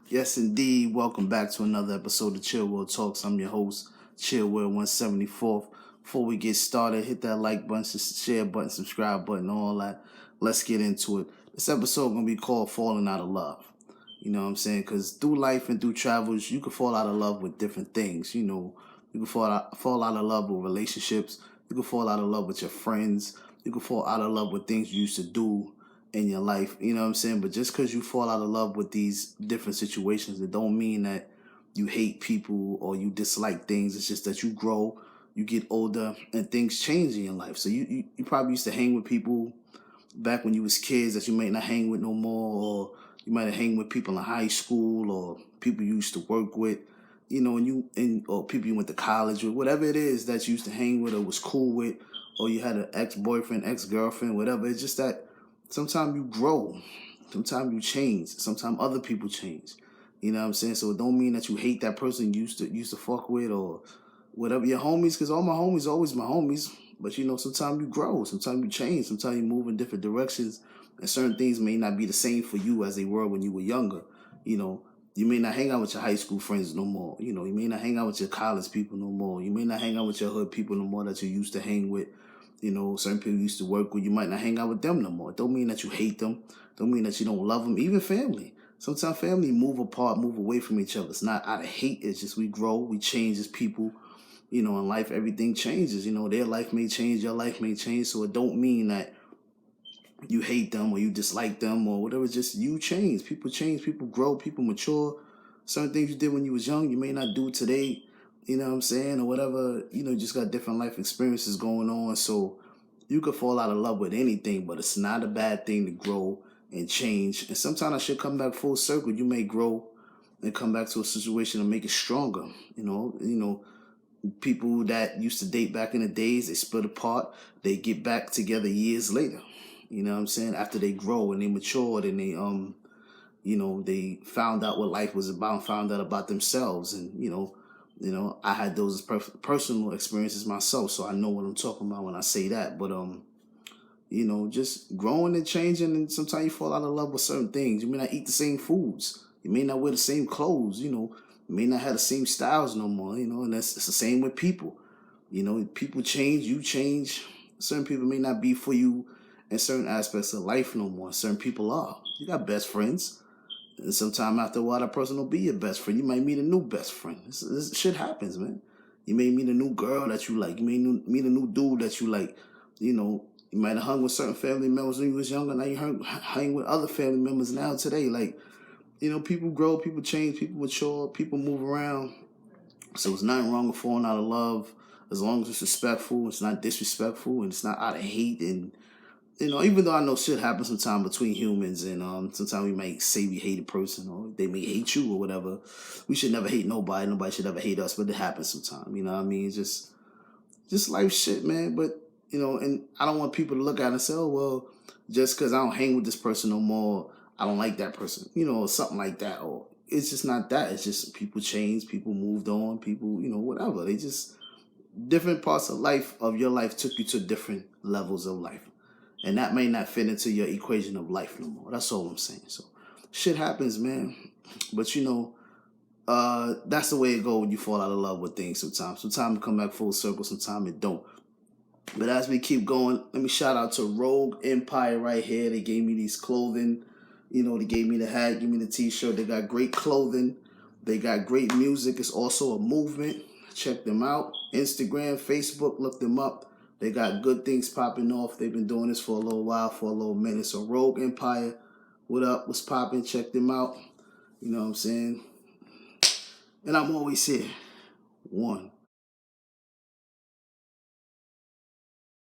Yes, indeed. Welcome back to another episode of Chill World Talks. I'm your host, Chill World 174th. Before we get started, hit that like button, share button, subscribe button, all that. Let's get into it. This episode going to be called Falling Out of Love. You know what I'm saying? Because through life and through travels, you can fall out of love with different things. You know, you can fall out of love with relationships. You can fall out of love with your friends. You can fall out of love with things you used to do in your life, you know what I'm saying? But just because you fall out of love with these different situations, it don't mean that you hate people or you dislike things. It's just that you grow, you get older, and things change in your life. So you probably used to hang with people back when you was kids that you might not hang with no more, or you might have hang with people in high school or people you used to work with, you know, or people you went to college with, whatever it is that you used to hang with or was cool with, or you had an ex-boyfriend, ex-girlfriend, whatever. It's just that sometimes you grow, sometimes you change, sometimes other people change. You know what I'm saying? So it don't mean that you hate that person you used to fuck with or whatever. Your homies, because all my homies are always my homies. But you know, sometimes you grow, sometimes you change, sometimes you move in different directions, and certain things may not be the same for you as they were when you were younger. You know, you may not hang out with your high school friends no more. You know, you may not hang out with your college people no more. You may not hang out with your hood people no more that you used to hang with. You know, certain people you used to work with, you might not hang out with them no more. It don't mean that you hate them. Don't mean that you don't love them. Even family. Sometimes family move apart, move away from each other. It's not out of hate. It's just we grow, we change as people. You know, in life, everything changes. You know, their life may change, your life may change. So it don't mean that you hate them or you dislike them or whatever. It's just you change, people grow, people mature. Certain things you did when you was young, you may not do today. You know what I'm saying? Or whatever, you know, you just got different life experiences going on. So you could fall out of love with anything, but it's not a bad thing to grow and change. And sometimes I should come back full circle. You may grow and come back to a situation and make it stronger. You know, people that used to date back in the days, they split apart, they get back together years later. You know what I'm saying? After they grow and they matured and they you know, they found out what life was about, found out about themselves, and you know, I had those personal experiences myself, so I know what I'm talking about when I say that. But you know, just growing and changing, and sometimes you fall out of love with certain things. You may not eat the same foods, you may not wear the same clothes, you know, you may not have the same styles no more, you know, and it's the same with people. You know, people change, you change. Certain people may not be for you in certain aspects of life no more. Certain people are. You got best friends. And sometime after a while, that person will be your best friend. You might meet a new best friend. This shit happens, man. You may meet a new girl that you like. You may meet a new dude that you like. You know, you might have hung with certain family members when you was younger. Now you hang with other family members now today. Like, you know, people grow, people change, people mature, people move around. So it's nothing wrong with falling out of love as long as it's respectful. It's not disrespectful, and it's not out of hate. And you know, even though I know shit happens sometimes between humans, and sometimes we might say we hate a person or they may hate you or whatever. We should never hate nobody. Nobody should ever hate us, but it happens sometimes. You know what I mean? It's just life shit, man. But you know, and I don't want people to look at it and say, oh well, just because I don't hang with this person no more, I don't like that person. You know, or something like that. Or it's just not that. It's just people change, people moved on, people, you know, whatever. They just different parts of your life took you to different levels of life. And that may not fit into your equation of life no more. That's all I'm saying. So shit happens, man. But you know, that's the way it go when you fall out of love with things sometimes. Sometimes it come back full circle, sometimes it don't. But as we keep going, let me shout out to Rogue Empire right here. They gave me these clothing. You know, they gave me the hat, gave me the t-shirt. They got great clothing. They got great music. It's also a movement. Check them out. Instagram, Facebook, look them up. They got good things popping off. They've been doing this for a little while, for a little minute. So Rogue Empire, what up? What's popping? Check them out. You know what I'm saying? And I'm always here. One.